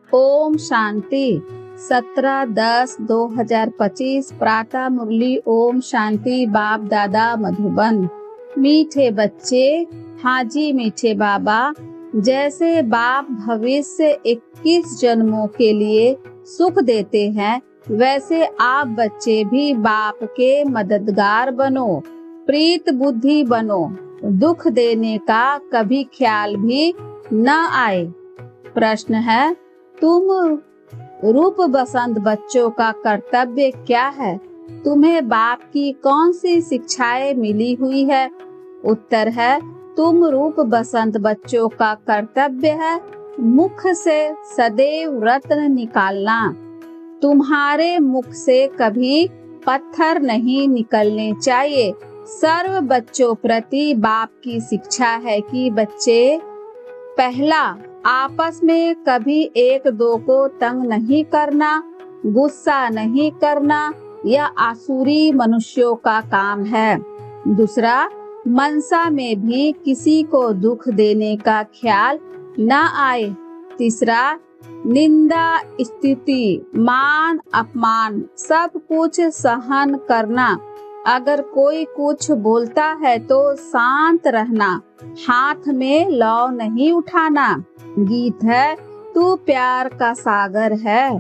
ओम शांति। 17/10/2025 प्रातः मुरली। ओम शांति। बाप दादा मधुबन। मीठे बच्चे, हाजी मीठे बाबा, जैसे बाप भविष्य 21 जन्मों के लिए सुख देते हैं, वैसे आप बच्चे भी बाप के मददगार बनो, प्रीत बुद्धि बनो, दुख देने का कभी ख्याल भी न आए। प्रश्न है, तुम रूप बसंत बच्चों का कर्तव्य क्या है? तुम्हें बाप की कौन सी शिक्षाएं मिली हुई है? उत्तर है, तुम रूप बसंत बच्चों का कर्तव्य है मुख से सदैव रत्न निकालना। तुम्हारे मुख से कभी पत्थर नहीं निकलने चाहिए। सर्व बच्चों प्रति बाप की शिक्षा है कि बच्चे, पहला, आपस में कभी एक दो को तंग नहीं करना, गुस्सा नहीं करना, यह आसुरी मनुष्यों का काम है। दूसरा, मनसा में भी किसी को दुख देने का ख्याल न आए। तीसरा, निंदा, स्तुति, मान, अपमान सब कुछ सहन करना। अगर कोई कुछ बोलता है तो शांत रहना, हाथ में लौ नहीं उठाना। गीत है, तू प्यार का सागर है।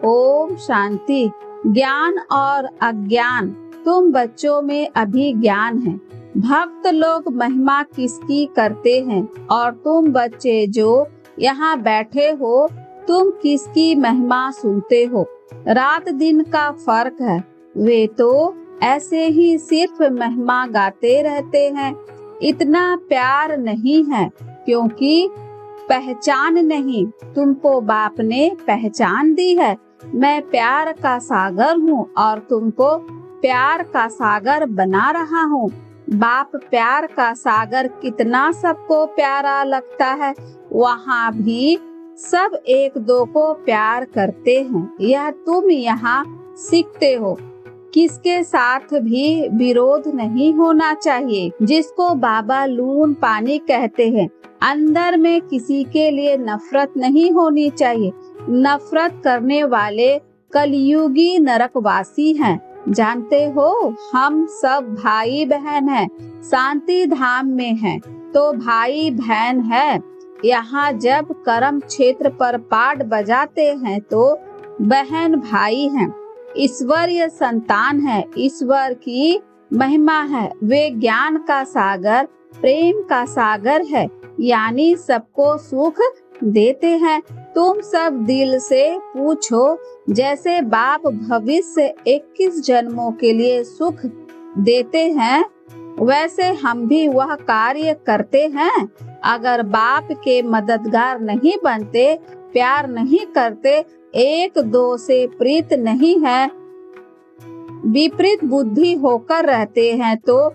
ओम शांति। ज्ञान और अज्ञान, तुम बच्चों में अभी ज्ञान है। भक्त लोग महिमा किसकी करते हैं और तुम बच्चे जो यहाँ बैठे हो, तुम किसकी महिमा सुनते हो? रात दिन का फर्क है। वे तो ऐसे ही सिर्फ महिमा गाते रहते हैं। इतना प्यार नहीं है क्योंकि पहचान नहीं। तुमको बाप ने पहचान दी है। मैं प्यार का सागर हूँ और तुमको प्यार का सागर बना रहा हूँ। बाप प्यार का सागर कितना सबको प्यारा लगता है। वहाँ भी सब एक दो को प्यार करते हैं। यह तुम यहाँ सीखते हो। किसके साथ भी विरोध नहीं होना चाहिए। जिसको बाबा लून पानी कहते हैं, अंदर में किसी के लिए नफरत नहीं होनी चाहिए। नफरत करने वाले कलयुगी नरकवासी हैं। जानते हो, हम सब भाई बहन हैं। शांति धाम में हैं तो भाई बहन है। यहाँ जब कर्म क्षेत्र पर पाठ बजाते हैं तो बहन भाई हैं। ईश्वरीय संतान है। ईश्वर की महिमा है। वे ज्ञान का सागर, प्रेम का सागर है, यानी सबको सुख देते हैं। तुम सब दिल से पूछो, जैसे बाप भविष्य 21 जन्मों के लिए सुख देते हैं, वैसे हम भी वह कार्य करते हैं। अगर बाप के मददगार नहीं बनते, प्यार नहीं करते, एक दो से प्रीत नहीं है, विपरीत बुद्धि होकर रहते हैं तो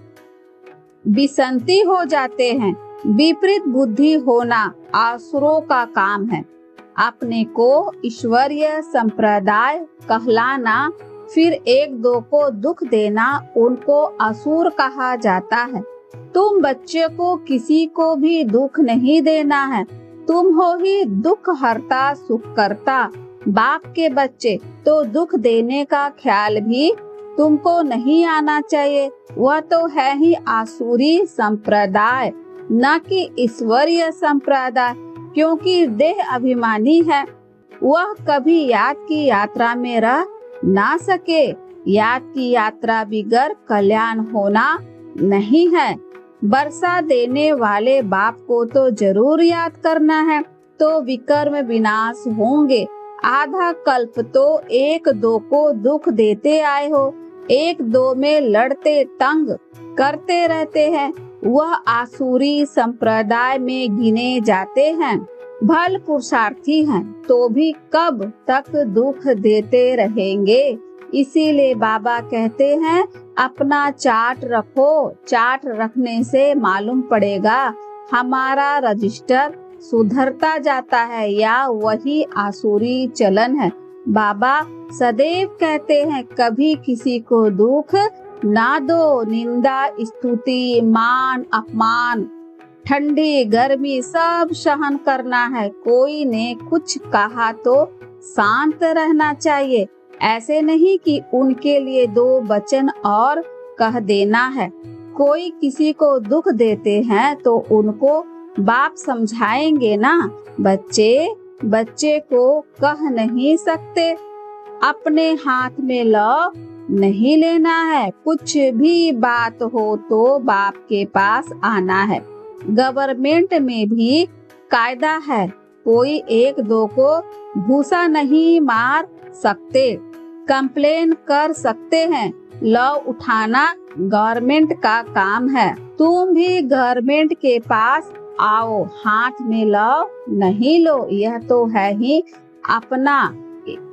विसंति हो जाते हैं। विपरीत बुद्धि होना आसुरों का काम है। अपने को ईश्वरीय संप्रदाय कहलाना, फिर एक दो को दुख देना, उनको असुर कहा जाता है। तुम बच्चे को किसी को भी दुख नहीं देना है। तुम हो ही दुख हरता सुख करता। बाप के बच्चे तो दुख देने का ख्याल भी तुमको नहीं आना चाहिए। वह तो है ही आसुरी संप्रदाय, न कि ईश्वरीय संप्रदाय, क्योंकि देह अभिमानी है। वह कभी याद की यात्रा में रह ना सके। याद की यात्रा बिगर कल्याण होना नहीं है। वर्षा देने वाले बाप को तो जरूर याद करना है, तो विकर्म विनाश होंगे। आधा कल्प तो एक दो को दुख देते आए हो, एक दो में लड़ते तंग करते रहते हैं। वह आसुरी संप्रदाय में गिने जाते हैं। भल पुरुषार्थी हैं तो भी कब तक दुख देते रहेंगे। इसीलिए बाबा कहते हैं, अपना चार्ट रखो। चार्ट रखने से मालूम पड़ेगा हमारा रजिस्टर सुधरता जाता है या वही आसुरी चलन है। बाबा सदैव कहते हैं, कभी किसी को दुख ना दो। निंदा, स्तुति, मान, अपमान ठंडी गर्मी सब सहन करना है। कोई ने कुछ कहा तो शांत रहना चाहिए। ऐसे नहीं कि उनके लिए दो वचन और कह देना है। कोई किसी को दुख देते हैं तो उनको बाप समझाएंगे ना। बच्चे को कह नहीं सकते, अपने हाथ में लौ नहीं लेना है। कुछ भी बात हो तो बाप के पास आना है। गवर्नमेंट में भी कायदा है, कोई एक दो को घूसा नहीं मार सकते। कंप्लेन कर सकते हैं, लॉ उठाना गवर्नमेंट का काम है। तुम भी गवर्नमेंट के पास आओ, हाथ में लॉ नहीं लो। यह तो है ही अपना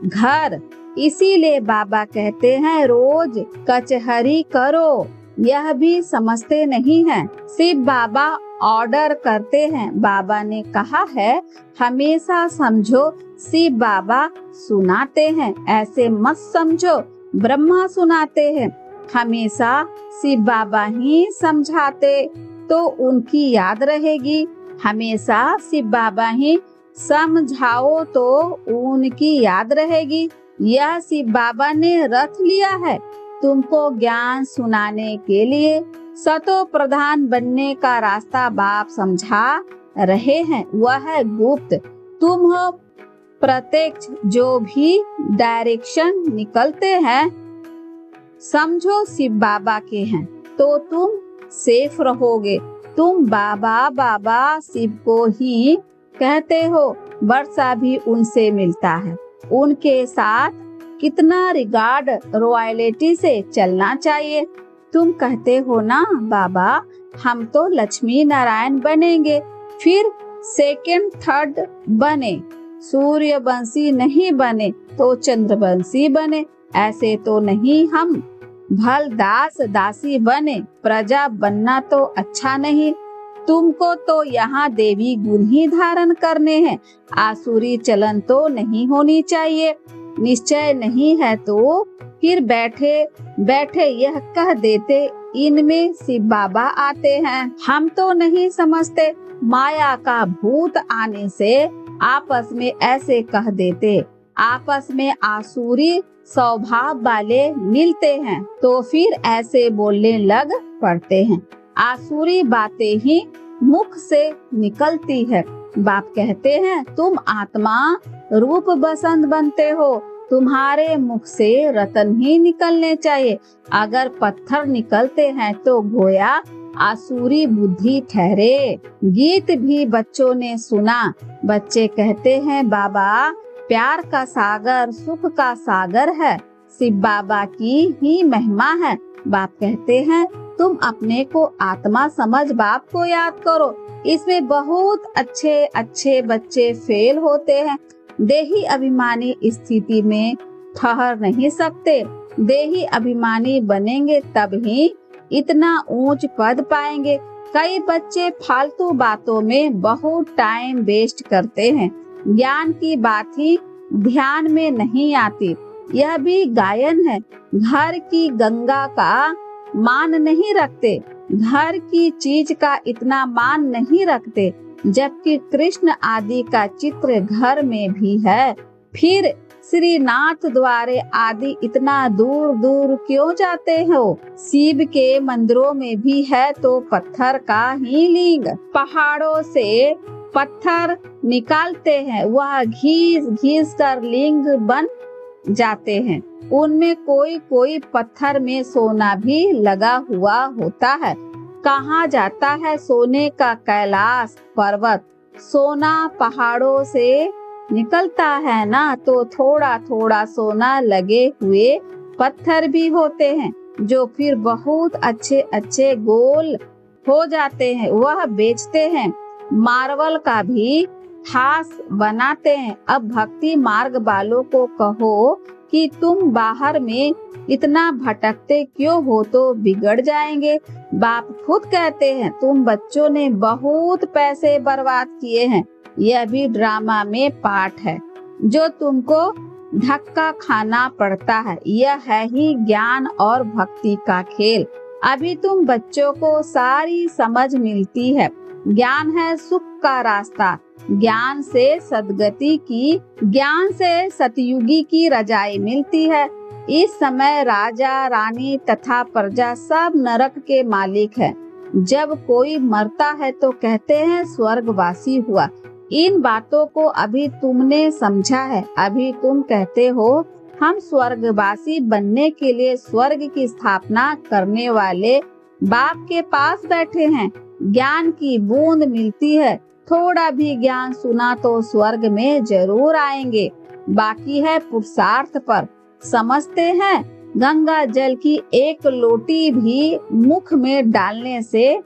घर। इसीलिए बाबा कहते हैं रोज कचहरी करो। यह भी समझते नहीं हैं, सिर्फ बाबा ऑर्डर करते हैं। बाबा ने कहा है हमेशा समझो सिर्फ बाबा सुनाते हैं। ऐसे मत समझो ब्रह्मा सुनाते हैं। हमेशा सिर्फ बाबा ही समझाते तो उनकी याद रहेगी। हमेशा सिर्फ बाबा ही समझाओ तो उनकी याद रहेगी। यह सिर्फ बाबा ने रथ लिया है तुमको ज्ञान सुनाने के लिए। सतो प्रधान बनने का रास्ता बाप समझा रहे हैं, वह है गुप्त। तुम हो प्रत्यक्ष। जो भी डायरेक्शन निकलते हैं समझो शिव बाबा के हैं तो तुम सेफ रहोगे। तुम बाबा बाबा शिव को ही कहते हो, वर्षा भी उनसे मिलता है। उनके साथ कितना रिगार्ड रॉयल्टी से चलना चाहिए। तुम कहते हो ना बाबा हम तो लक्ष्मी नारायण बनेंगे, फिर सेकंड थर्ड बने, सूर्यवंशी नहीं बने तो चंद्रवंशी बने। ऐसे तो नहीं, हम भल दास दासी बने। प्रजा बनना तो अच्छा नहीं। तुमको तो यहाँ देवी गुण ही धारण करने हैं। आसुरी चलन तो नहीं होनी चाहिए। निश्चय नहीं है तो फिर बैठे बैठे यह कह देते इनमें शिव बाबा आते हैं। हम तो नहीं समझते, माया का भूत आने से आपस में ऐसे कह देते। आपस में आसुरी स्वभाव वाले मिलते हैं तो फिर ऐसे बोलने लग पड़ते हैं। आसुरी बातें ही मुख से निकलती है। बाप कहते हैं तुम आत्मा रूप बसंत बनते हो, तुम्हारे मुख से रतन ही निकलने चाहिए। अगर पत्थर निकलते हैं तो गोया आसुरी बुद्धि ठहरे। गीत भी बच्चों ने सुना। बच्चे कहते हैं बाबा प्यार का सागर सुख का सागर है, शिव बाबा की ही महिमा है। बाप कहते हैं तुम अपने को आत्मा समझ बाप को याद करो। इसमें बहुत अच्छे अच्छे बच्चे फेल होते हैं। देही अभिमानी स्थिति में ठहर नहीं सकते। देही अभिमानी बनेंगे तब ही इतना ऊंच पद पाएंगे। कई बच्चे फालतू बातों में बहुत टाइम वेस्ट करते हैं। ज्ञान की बात ही ध्यान में नहीं आती। यह भी गायन है। घर की गंगा का मान नहीं रखते, घर की चीज का इतना मान नहीं रखते, जबकि कृष्ण आदि का चित्र घर में भी है। फिर श्रीनाथ द्वारे आदि इतना दूर दूर क्यों जाते हो? शिव के मंदिरों में भी है तो पत्थर का ही लिंग। पहाड़ों से पत्थर निकालते हैं, वह घीस घीस कर लिंग बन जाते हैं। उनमें कोई कोई पत्थर में सोना भी लगा हुआ होता है। कहाँ जाता है सोने का कैलाश पर्वत? सोना पहाड़ों से निकलता है ना, तो थोड़ा थोड़ा सोना लगे हुए पत्थर भी होते हैं जो फिर बहुत अच्छे अच्छे गोल हो जाते हैं, वह बेचते हैं। मार्बल का भी खास बनाते हैं। अब भक्ति मार्ग वालों को कहो कि तुम बाहर में इतना भटकते क्यों हो तो बिगड़ जाएंगे। बाप खुद कहते हैं तुम बच्चों ने बहुत पैसे बर्बाद किए हैं। यह भी ड्रामा में पार्ट है जो तुमको धक्का खाना पड़ता है। यह है ही ज्ञान और भक्ति का खेल। अभी तुम बच्चों को सारी समझ मिलती है। ज्ञान है सुख का रास्ता, ज्ञान से सद्गति की, ज्ञान से सतयुगी की रजाई मिलती है। इस समय राजा रानी तथा प्रजा सब नरक के मालिक है। जब कोई मरता है तो कहते हैं स्वर्गवासी हुआ। इन बातों को अभी तुमने समझा है। अभी तुम कहते हो हम स्वर्गवासी बनने के लिए स्वर्ग की स्थापना करने वाले बाप के पास बैठे हैं। ज्ञान की बूंद मिलती है, थोड़ा भी ज्ञान सुना तो स्वर्ग में जरूर आएंगे। बाकी है पुरुषार्थ पर। समझते हैं गंगा जल की एक लोटी भी मुख में डालने से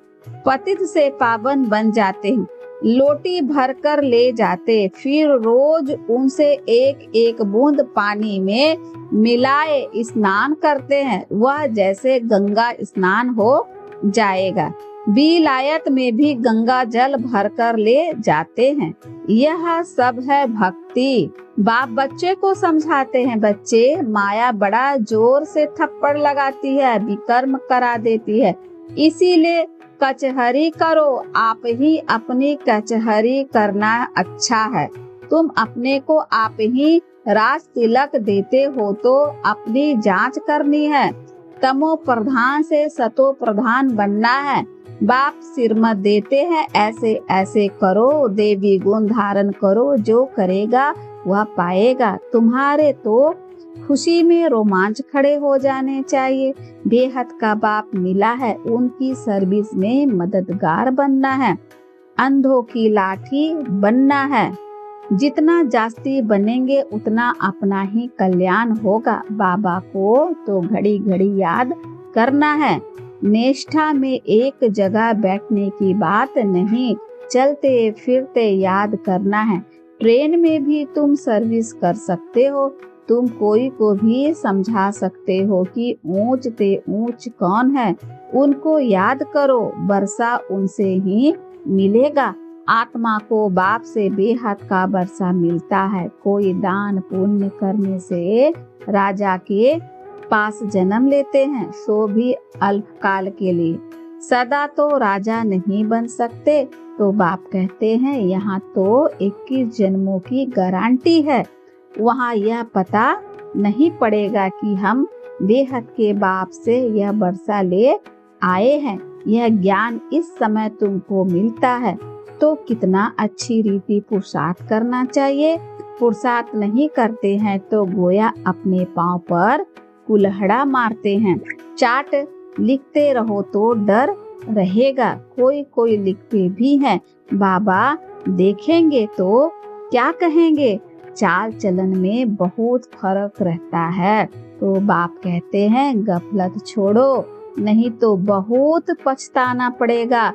पतित से पावन बन जाते हैं। लोटी भरकर ले जाते, फिर रोज उनसे एक एक बूंद पानी में मिलाए स्नान करते हैं। वह जैसे गंगा स्नान हो जाएगा। विलायत में भी गंगा जल भरकर ले जाते हैं। यह सब है भक्ति। बाप बच्चे को समझाते हैं, बच्चे माया बड़ा जोर से थप्पड़ लगाती है, विकर्म करा देती है। इसीलिए कचहरी करो, आप ही अपनी कचहरी करना अच्छा है। तुम अपने को आप ही राज तिलक देते हो तो अपनी जांच करनी है। तमो प्रधान से सतो प्रधान बनना है। बाप सिरमत देते हैं, ऐसे ऐसे करो, देवी गुण धारण करो, जो करेगा वह पाएगा। तुम्हारे तो खुशी में रोमांच खड़े हो जाने चाहिए। बेहद का बाप मिला है, उनकी सर्विस में मददगार बनना है, अंधों की लाठी बनना है। जितना जास्ती बनेंगे उतना अपना ही कल्याण होगा। बाबा को तो घड़ी घड़ी याद करना है। निष्ठा में एक जगह बैठने की बात नहीं, चलते फिरते याद करना है। ट्रेन में भी तुम सर्विस कर सकते हो। तुम कोई को भी समझा सकते हो कि ऊंच ते ऊंच कौन है, उनको याद करो, वर्षा उनसे ही मिलेगा। आत्मा को बाप से बेहद का वर्षा मिलता है। कोई दान पुण्य करने से राजा के पास जन्म लेते हैं, सो भी अल्पकाल के लिए। सदा तो राजा नहीं बन सकते। तो बाप कहते हैं यहाँ तो 21 जन्मों की गारंटी है। वहाँ यह पता नहीं पड़ेगा कि हम बेहद के बाप से यह वर्षा ले आए हैं। यह ज्ञान इस समय तुमको मिलता है तो कितना अच्छी रीति पुरुषार्थ करना चाहिए। पुरुषार्थ नहीं करते हैं तो गोया अपने पांव पर कुल्हड़ा मारते हैं। चाट लिखते रहो तो डर रहेगा। कोई कोई लिखते भी हैं, बाबा देखेंगे तो क्या कहेंगे। चाल चलन में बहुत फर्क रहता है। तो बाप कहते हैं गफलत छोड़ो, नहीं तो बहुत पछताना पड़ेगा।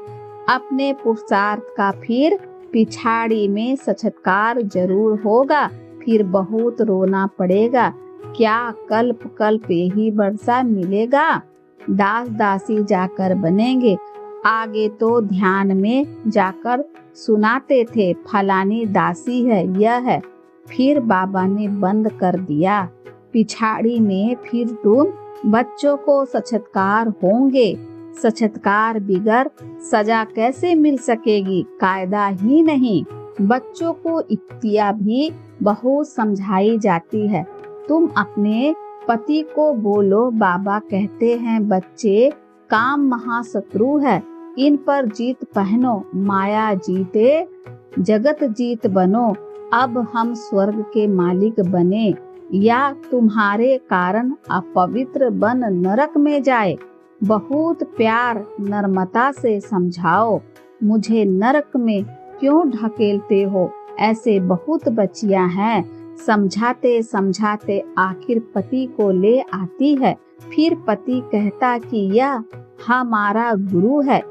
अपने पुरुषार्थ का फिर पिछाड़ी में साक्षात्कार जरूर होगा, फिर बहुत रोना पड़ेगा। क्या कल्प कल्प ही वर्षा मिलेगा। दास दासी जाकर बनेंगे। आगे तो ध्यान में जाकर सुनाते थे फलानी दासी है, यह है। फिर बाबा ने बंद कर दिया। पिछाड़ी में फिर तुम बच्चों को साक्षात्कार होंगे। साक्षात्कार बिगर सजा कैसे मिल सकेगी, कायदा ही नहीं। बच्चों को युक्तियाँ भी बहुत समझाई जाती है। तुम अपने पति को बोलो, बाबा कहते हैं बच्चे काम महाशत्रु है, इन पर जीत पहनो, माया जीते जगत जीत बनो। अब हम स्वर्ग के मालिक बने या तुम्हारे कारण अपवित्र बन नरक में जाए। बहुत प्यार नर्मता से समझाओ, मुझे नरक में क्यों ढकेलते हो। ऐसे बहुत बच्चियां हैं, समझाते समझाते आखिर पति को ले आती है। फिर पति कहता कि यह हमारा गुरु है,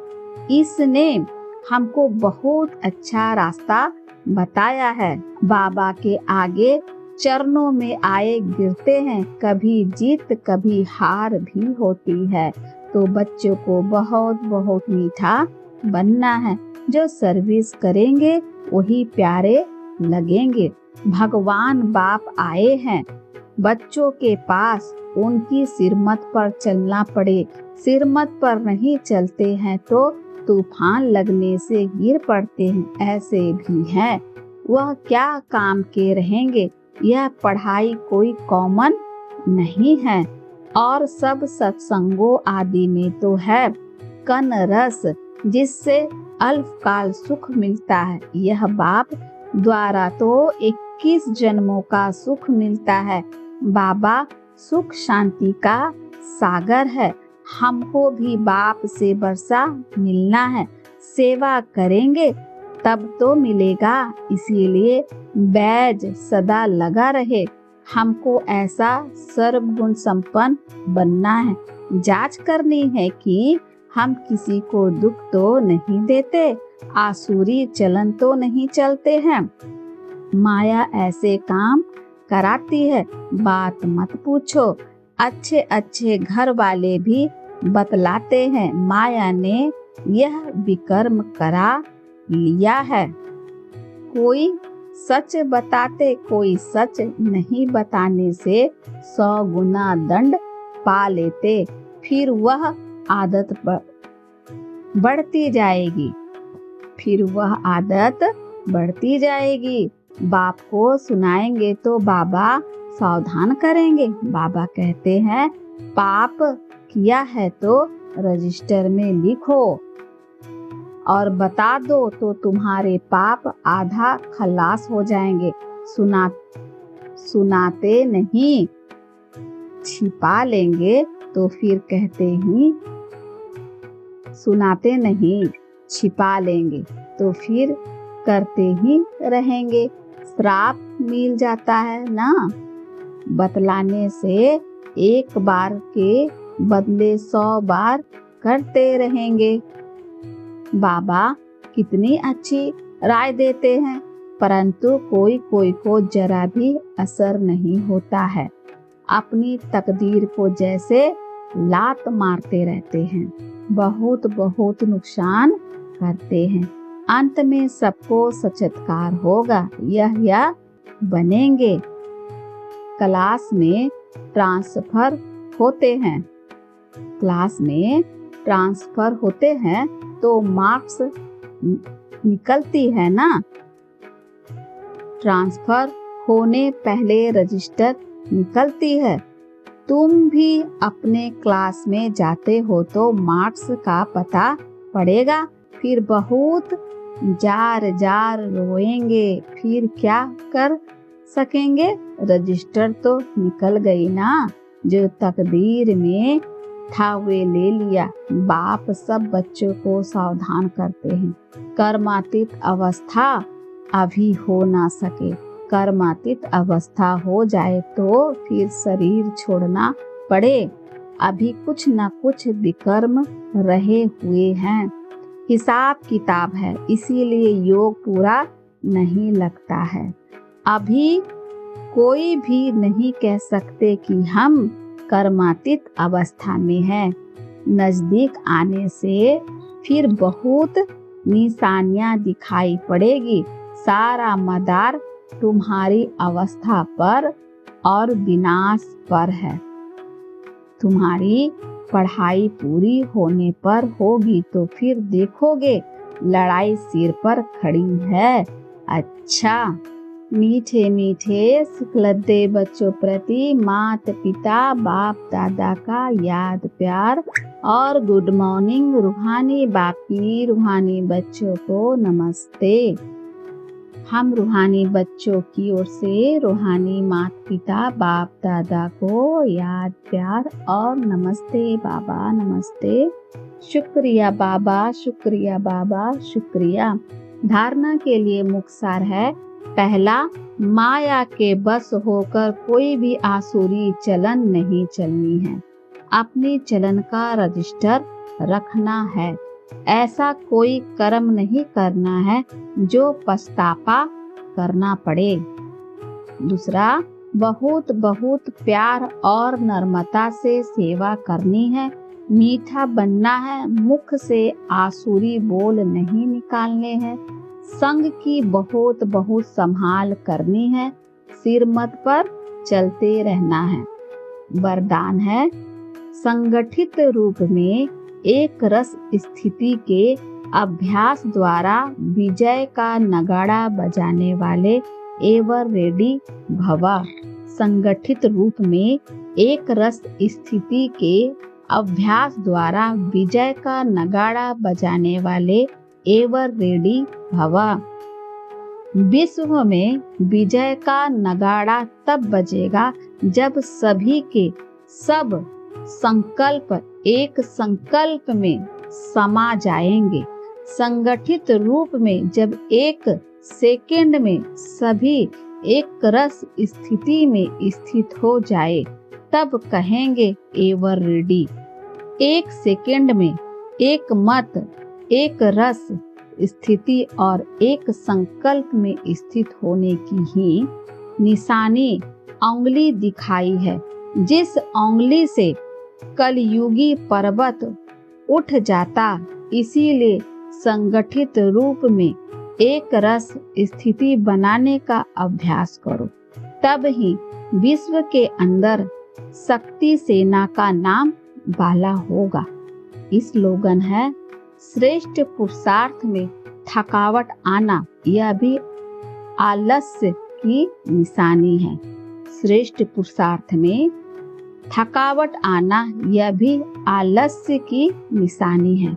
इसने हमको बहुत अच्छा रास्ता बताया है। बाबा के आगे चरणों में आए गिरते हैं। कभी जीत कभी हार भी होती है। तो बच्चों को बहुत बहुत मीठा बनना है। जो सर्विस करेंगे वही प्यारे लगेंगे। भगवान बाप आए हैं बच्चों के पास, उनकी सिरमत पर चलना पड़े। सिरमत पर नहीं चलते हैं तो तूफान लगने से गिर पड़ते हैं ऐसे भी हैं। वह क्या काम के रहेंगे। यह पढ़ाई कोई कॉमन नहीं है। और सब सत्संगों आदि में तो है कन रस, जिससे अल्पकाल सुख मिलता है। यह बाप द्वारा तो 21 जन्मों का सुख मिलता है। बाबा सुख शांति का सागर है। हमको भी बाप से वर्षा मिलना है। सेवा करेंगे तब तो मिलेगा। इसीलिए बैज सदा लगा रहे। हमको ऐसा सर्वगुण संपन्न बनना है। जांच करनी है कि हम किसी को दुख तो नहीं देते, आसुरी चलन तो नहीं चलते हैं। माया ऐसे काम कराती है, बात मत पूछो। अच्छे अच्छे घर वाले भी बतलाते हैं माया ने यह विकर्म करा लिया है। कोई सच बताते, कोई सच नहीं बताने से 100 गुना दंड पा लेते। फिर वह आदत बढ़ती जाएगी। बाप को सुनाएंगे तो बाबा सावधान करेंगे। बाबा कहते हैं पाप किया है तो रजिस्टर में लिखो और बता दो तो तुम्हारे पाप आधा खलास हो जाएंगे। सुनाते नहीं, छिपा लेंगे तो फिर करते ही रहेंगे। श्राप मिल जाता है ना। बतलाने से एक बार के बदले 100 बार करते रहेंगे। बाबा कितनी अच्छी राय देते हैं, परंतु कोई को जरा भी असर नहीं होता है। अपनी तकदीर को जैसे लात मारते रहते हैं, बहुत नुकसान करते हैं। अंत में सबको साक्षात्कार होगा, यह बनेंगे। क्लास में ट्रांसफर होते हैं तो मार्क्स निकलती है ना। ट्रांसफर होने पहले रजिस्टर निकलती है। तुम भी अपने क्लास में जाते हो तो मार्क्स का पता पड़ेगा। फिर बहुत जार रोएंगे। फिर क्या कर सकेंगे। रजिस्टर तो निकल गई ना। जो तकदीर में था वे ले लिया। बाप सब बच्चों को सावधान करते हैं। कर्मातीत अवस्था अभी हो ना सके। कर्मातीत अवस्था हो जाए तो फिर शरीर छोड़ना पड़े। अभी कुछ न कुछ विकर्म रहे हुए हैं। हिसाब किताब है, इसीलिए योग पूरा नहीं लगता है। अभी कोई भी नहीं कह सकते कि हम कर्मातीत अवस्था में हैं। नजदीक आने से फिर बहुत निशानियां दिखाई पड़ेगी। सारा मदार तुम्हारी अवस्था पर और विनाश पर है। तुम्हारी पढ़ाई पूरी होने पर होगी तो फिर देखोगे लड़ाई सिर पर खड़ी है। अच्छा, मीठे मीठे सिखलते बच्चों प्रति माता पिता बाप दादा का याद प्यार और गुड मॉर्निंग। रूहानी बाकी रूहानी बच्चों को नमस्ते। हम रूहानी बच्चों की ओर से रूहानी माता पिता बाप दादा को याद प्यार और नमस्ते बाबा नमस्ते। शुक्रिया बाबा, शुक्रिया बाबा, शुक्रिया। धारणा के लिए मुख्य सार है। पहला, माया के बस होकर कोई भी आसुरी चलन नहीं चलनी है। अपनी चलन का रजिस्टर रखना है। ऐसा कोई कर्म नहीं करना है जो पछतावा करना पड़े। दूसरा, बहुत बहुत प्यार और नम्रता से सेवा करनी है। मीठा बनना है। मुख से आसुरी बोल नहीं निकालने हैं। संग की बहुत बहुत संभाल करनी है। सिर मत पर चलते रहना है। वरदान है, संगठित रूप में एक रस स्थिति के अभ्यास द्वारा विजय का नगाड़ा बजाने वाले एवर रेडी भवा। संगठित रूप में एक रस स्थिति के अभ्यास द्वारा विजय का नगाड़ा बजाने वाले एवर रेडी भवा। विश्व में विजय का नगाड़ा तब बजेगा जब सभी के सब संकल्प एक संकल्प में समा जाएंगे। संगठित रूप में जब एक सेकंड में सभी एक रस स्थिति में स्थित हो जाए तब कहेंगे एवर रेडी। एक सेकंड में एक मत, एक रस स्थिति और एक संकल्प में स्थित होने की ही निशानी उंगली दिखाई है। जिस उंगली से कलयुगी पर्वत उठ जाता, इसीलिए संगठित रूप में एक रस स्थिति बनाने का अभ्यास करो, तब ही विश्व के अंदर शक्ति सेना का नाम बाला होगा। स्लोगन है, श्रेष्ठ पुरुषार्थ में थकावट आना यह भी आलस्य की निशानी है। श्रेष्ठ पुरुषार्थ में थकावट आना यह भी आलस्य की निशानी है।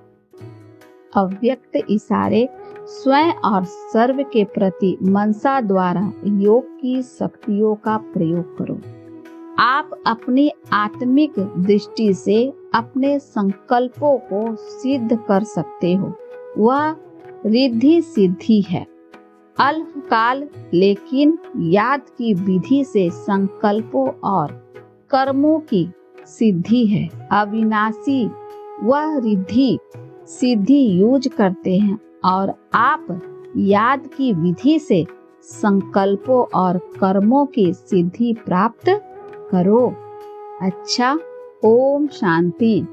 अव्यक्त इशारे स्वयं और सर्व के प्रति मनसा द्वारा योग की शक्तियों का प्रयोग करो। आप अपनी आत्मिक दृष्टि से अपने संकल्पों को सिद्ध कर सकते हो। वह रिद्धि सिद्धि है, अल्पकाल लेकिन याद की विधि से संकल्पों और कर्मों की सिद्धि है। अविनाशी वह रिद्धि सिद्धि यूज करते हैं और आप याद की विधि से संकल्पों और कर्मों की सिद्धि प्राप्त करो। अच्छा, ओम शांति।